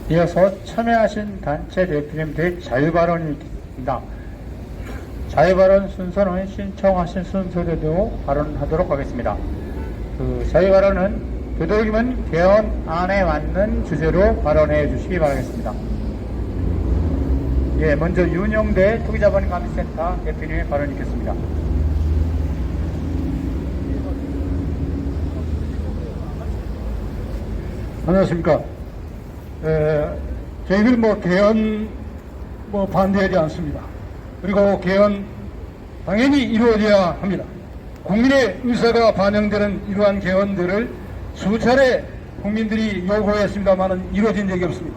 이어서 참여하신 단체 대표님들의 자유발언이 있습니다. 자유발언 순서는 신청하신 순서대로 발언하도록 하겠습니다. 자유발언은 되도록이면 개헌안에 맞는 주제로 발언해 주시기 바라겠습니다. 예, 먼저 윤영대 투기자본감시센터 대표님의 발언 있겠습니다. 안녕하십니까. 저희들 개헌 반대하지 않습니다. 그리고 개헌 당연히 이루어져야 합니다. 국민의 의사가 반영되는 이러한 개헌들을 수차례 국민들이 요구했습니다만은 이루어진 적이 없습니다.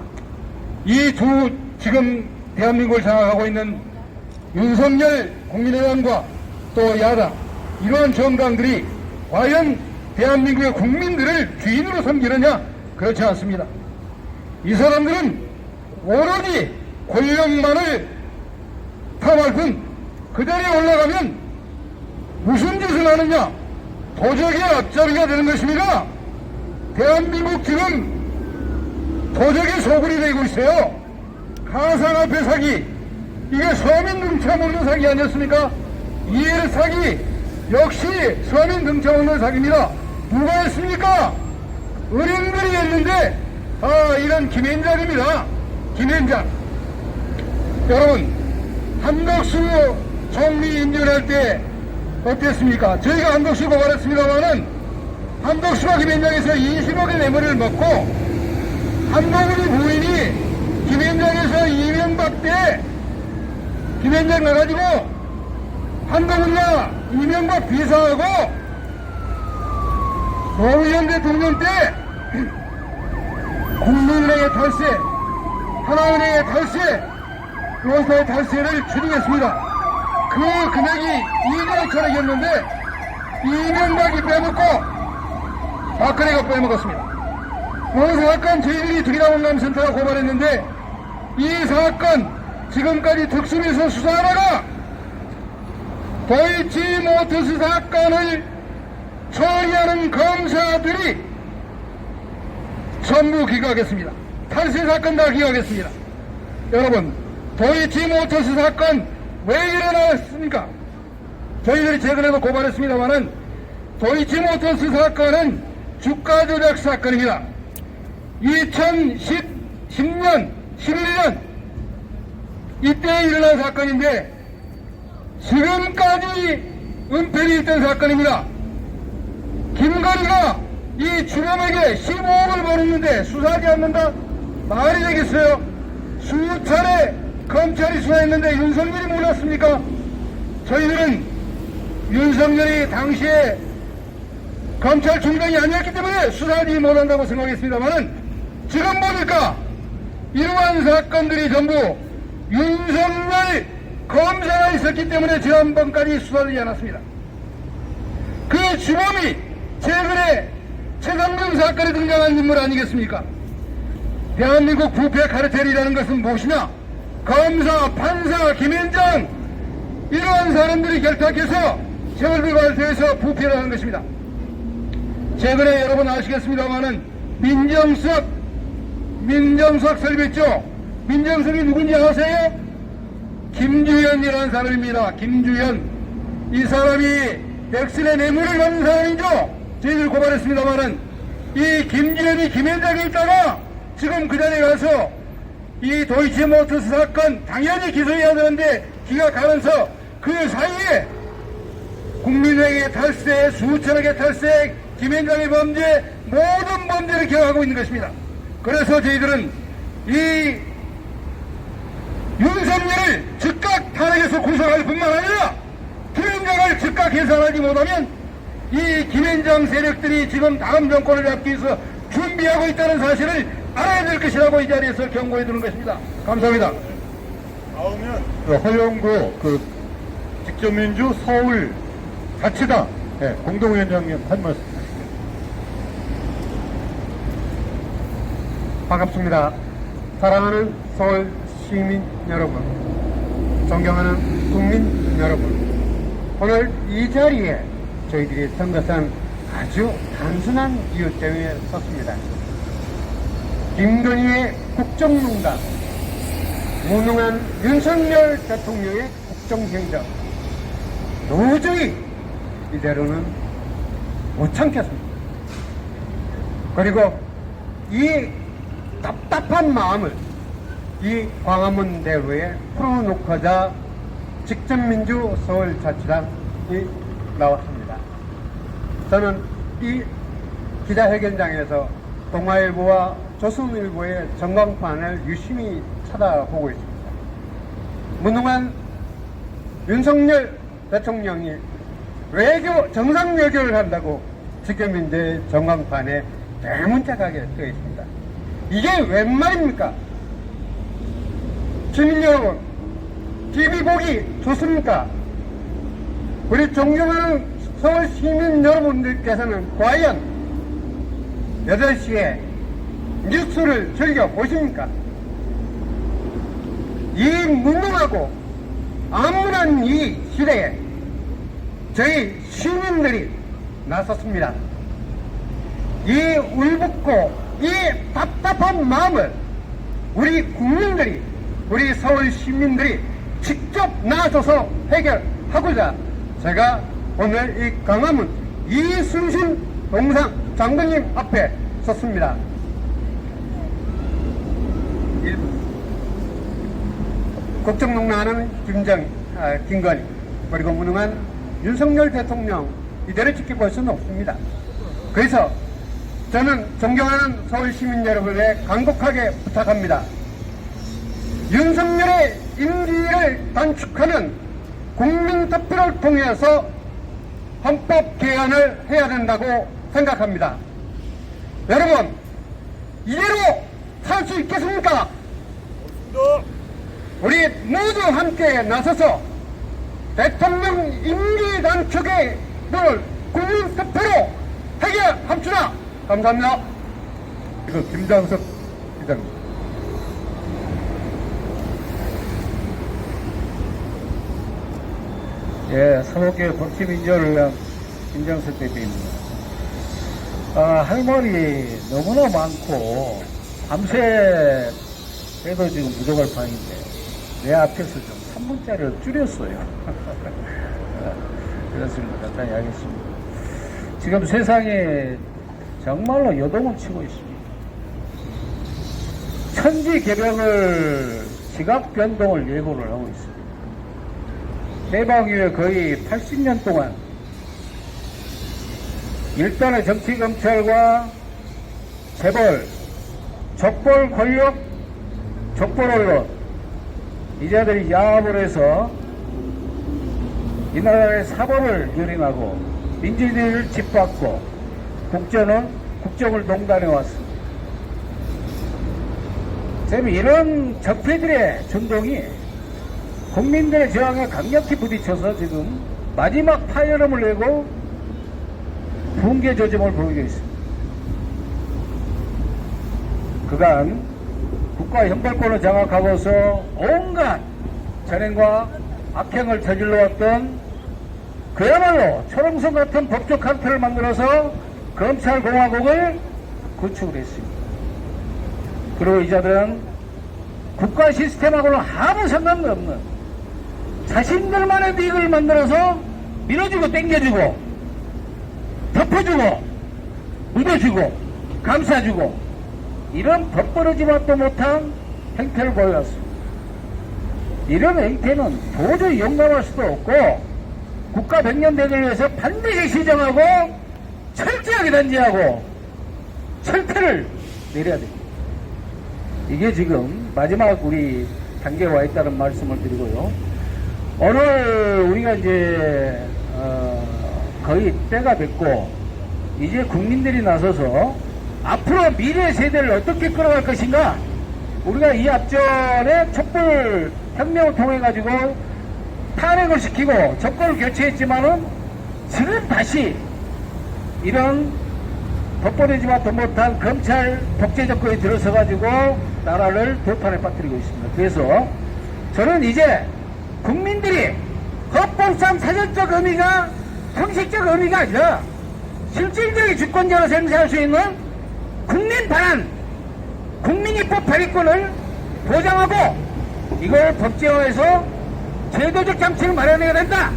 이 두 지금 대한민국을 장악하고 있는 윤석열 국민의당과 또 야당 이러한 정당들이 과연 대한민국의 국민들을 주인으로 섬기느냐? 그렇지 않습니다. 이 사람들은 오로지 권력만을 탐할 뿐 그 자리에 올라가면 무슨 짓을 하느냐? 도적의 앞잡이가 되는 것입니다. 대한민국 지금 도적의 소굴이 되고 있어요. 가상화폐 사기, 이게 서민 등쳐먹는 사기 아니었습니까? 이해를 사기, 역시 서민 등쳐먹는 사기입니다. 누가 했습니까? 은행들이 했는데 이런 김앤장입니다. 김앤장. 여러분, 한덕수 총리 인준할 때 어땠습니까? 저희가 한덕수 고발했습니다만은 한덕수가 김앤장에서 20억의 뇌물을 먹고 한동훈이 부인이 김앤장에서 이명박 때 김앤장 가가지고 한동훈과 이명박 비서하고 노무현 대통령 때 국민은행의 탈세, 하나은행의 탈세, 노사의 탈세를 추진했습니다. 그 금액이 2조 천억이었는데 이명박이 빼먹고 박근혜가 빼먹었습니다. 그 사건 저희들이 투기자본감센터가 고발했는데 이 사건 지금까지 특수부에서 수사하다가 도이치모터스 사건을 처리하는 검사들이 전부 기각했습니다. 탈세 사건 다 기각했습니다. 여러분, 도이치모터스 사건 왜 일어났습니까? 저희들이 최근에도 고발했습니다만은 도이치모터스 사건은 주가 조작 사건입니다. 2010년, 11년 이때 일어난 사건인데 지금까지 은폐이 있던 사건입니다. 김건희가 이 주범에게 15억을 벌었는데 수사하지 않는다? 말이 되겠어요? 수차례 검찰이 수사했는데 윤석열이 몰랐습니까? 저희들은 윤석열이 당시에 검찰 중장이 아니었기 때문에 수사하지 못한다고 생각했습니다만은 지금 보니까 이러한 사건들이 전부 윤석열 검사가 있었기 때문에 지난번까지 수사되지 않았습니다. 그 주범이 최근에 최상병 사건에 등장한 인물 아니겠습니까? 대한민국 부패 카르텔이라는 것은 무엇이냐? 검사, 판사, 김앤장 이러한 사람들이 결탁해서 세월비 발표해서 부패를 하는 것입니다. 최근에 여러분 아시겠습니다마는 민정수석 설립했죠? 민정수석이 누군지 아세요? 김주현이라는 사람입니다. 김주현. 이 사람이 백신의 뇌물을 받는 사람이죠? 저희들 고발했습니다마는 이 김주현이 김앤장에 있다가 지금 그 자리에 가서 이 도이치모터스 사건 당연히 기소해야 되는데 기각하면서 그 사이에 국민은행의 탈세, 수천억의 탈세, 김앤장의 범죄, 모든 범죄를 기각하고 있는 것입니다. 그래서 저희들은 이 윤석열을 즉각 탄핵해서 구속할 뿐만 아니라 김앤장을 즉각 해산하지 못하면 이 김앤장 세력들이 지금 다음 정권을 잡기 위해서 준비하고 있다는 사실을 알아야 될 것이라고 이 자리에서 경고해 두는 것입니다. 감사합니다. 다음은 허영구 직접민주 서울 자치당 공동위원장님 한 말씀 하시죠. 반갑습니다. 사랑하는 서울 시민 여러분, 존경하는 국민 여러분, 오늘 이 자리에 저희들이 선 것은 아주 단순한 이유 때문에 섰습니다. 김건희의 국정농단, 무능한 윤석열 대통령의 국정행정, 도저히 이대로는 못 참겠습니다. 그리고 이 답답한 마음을 이 광화문 대로에 풀어놓고자 직전민주 서울자치당이 나왔습니다. 저는 이 기자회견장에서 동아일보와 조선일보의 전광판을 유심히 쳐다보고 있습니다. 무능한 윤석열 대통령이 정상 외교를 한다고 지금 이제 전광판에 대문짝하게 떠 있습니다. 이게 웬 말입니까? 시민 여러분, TV 보기 좋습니까? 우리 존경하는 서울 시민 여러분들께서는 과연 8시에 뉴스를 즐겨 보십니까? 이 무능하고 암울한 이 시대에 저희 시민들이 나섰습니다. 이 울붓고 이 답답한 마음을 우리 국민들이, 우리 서울 시민들이 직접 나서서 해결하고자 제가 오늘 이 광화문 이순신 동상 장군님 앞에 섰습니다. 국정농단하는 김건희, 그리고 무능한 윤석열 대통령 이대로 지켜볼 수는 없습니다. 그래서 저는 존경하는 서울 시민 여러분에 간곡하게 부탁합니다. 윤석열의 임기를 단축하는 국민투표를 통해서 헌법 개헌을 해야 된다고 생각합니다. 여러분, 이대로 살 수 있겠습니까? 우리 모두 함께 나서서 대통령 임기 단축의 늘 국민투표로 해결합시다. 감사합니다. 이거 김장석 기자님. 예, 사법개혁 법치민주연합 김장석 대표입니다. 할 말이 너무나 많고 밤새 해도 지금 부족할 판인데 내 앞에서 좀 3분짜리를 줄였어요. 그렇습니다. 간단히 하겠습니다. 지금 세상에 정말로 요동을 치고 있습니다. 천지개벽을 지각 변동을 예고를 하고 있습니다. 대박 이후에 거의 80년 동안 일단의 정치 검찰과 재벌, 족벌 권력, 족벌 언론, 이자들이 야합을 해서 이 나라의 사법을 유린하고 민주주의를 짓밟고 국정을 농단해 왔습니다. 이런 적폐들의 전동이 국민들의 저항에 강력히 부딪혀서 지금 마지막 파열음을 내고 붕괴 조짐을 보이고 있습니다. 그간 국가 형벌권을 장악하고서 온갖 전행과 악행을 저질러왔던 그야말로 초롱성 같은 법적 카르텔을 만들어서 검찰공화국을 구축을 했습니다. 그리고 이자들은 국가 시스템하고는 아무 상관도 없는 자신들만의 이익을 만들어서 밀어주고 땡겨주고 덮어주고 묻어주고 감싸주고 이런 덧버러지만도 못한 행태를 보여왔습니다. 이런 행태는 도저히 용납할 수도 없고 국가 백년대를 위해서 반드시 시정하고 철저하게 단죄하고 철퇴를 내려야 됩니다. 이게 지금 마지막 우리 단계에 와 있다는 말씀을 드리고요. 오늘 우리가 이제 거의 때가 됐고 이제 국민들이 나서서 앞으로 미래 세대를 어떻게 끌어갈 것인가, 우리가 이 앞전에 촛불 혁명을 통해 가지고 탄핵을 시키고 정권을 교체했지만은 지금 다시 이런 덮어내지마도 못한 검찰 독재 정권에 들어서 가지고 나라를 도탄에 빠뜨리고 있습니다. 그래서 저는 이제 국민들이 헌법상 사전적 의미가 형식적 의미가 아니라 실질적인 주권자로 생각할 수 있는 국민 반환, 국민입법 발의권을 보장하고 이걸 법제화해서 제도적 장치를 마련해야 된다.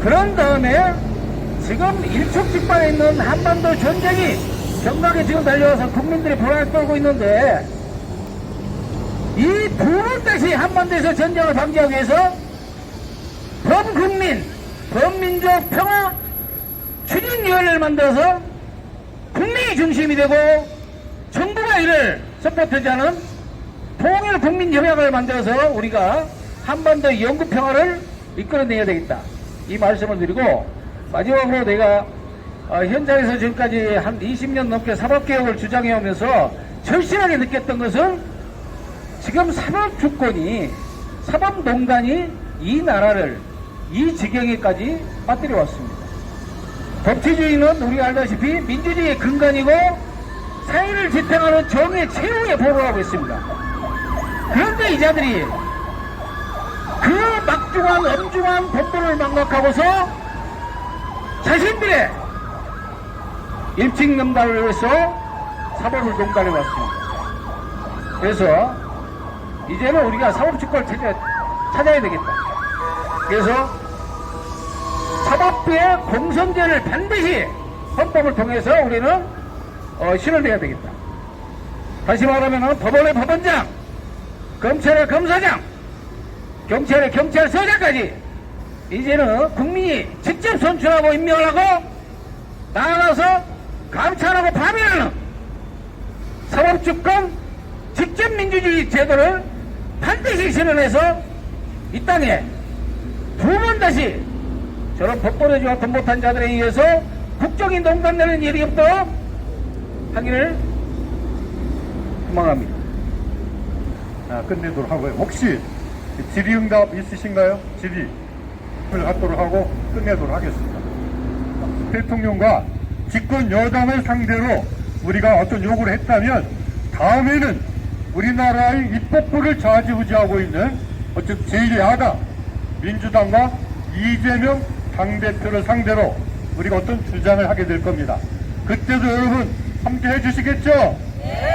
그런 다음에 지금 일촉즉발에 있는 한반도 전쟁이 정막에 지금 달려와서 국민들이 불안을 떨고 있는데 이 두 번 다시 한반도에서 전쟁을 방지하기 위해서 범국민, 범민족 평화 추진위원회를 만들어서 국민이 중심이 되고 정부가 이를 서포트하는 통일 국민협약을 만들어서 우리가 한반도 영구 평화를 이끌어내야 되겠다. 이 말씀을 드리고 마지막으로 내가 현장에서 지금까지 한 20년 넘게 사법개혁을 주장해오면서 절실하게 느꼈던 것은 지금 사법주권이 사법농단이 이 나라를 이 지경에까지 빠뜨려 왔습니다. 법치주의는 우리가 알다시피 민주주의의 근간이고 사회를 지탱하는 정의 최후의 보루를 하고 있습니다. 그런데 이 자들이 그 막중한 엄중한 법도를 망각하고서 자신들의 일찍넘다를 위해서 사법을 농단해 왔습니다. 그래서 이제는 우리가 사법주권을 찾아야 되겠다. 그래서 사법부의 공선제를 반드시 헌법을 통해서 우리는 실현해야 되겠다. 다시 말하면 법원의 법원장, 검찰의 검사장, 경찰의 경찰서장까지 이제는 국민이 직접 선출하고 임명을 하고 나아가서 감찰하고 파면하는 사법주권 직접 민주주의 제도를 반드시 실현해서 이 땅에 두 번 다시 저런 법벌어지와 돈 못한 자들에 의해서 국정이 농단되는 일이 없도록 하기를 희망합니다. 끝내도록 하고요. 혹시 질의응답 있으신가요? 질의를 갖도록 하고 끝내도록 하겠습니다. 대통령과 집권 여당을 상대로 우리가 어떤 요구를 했다면 다음에는 우리나라의 입법부를 좌지우지하고 있는 어쨌든 제1야당 민주당과 이재명 당대표를 상대로 우리가 어떤 주장을 하게 될 겁니다. 그때도 여러분 함께 해주시겠죠? 네.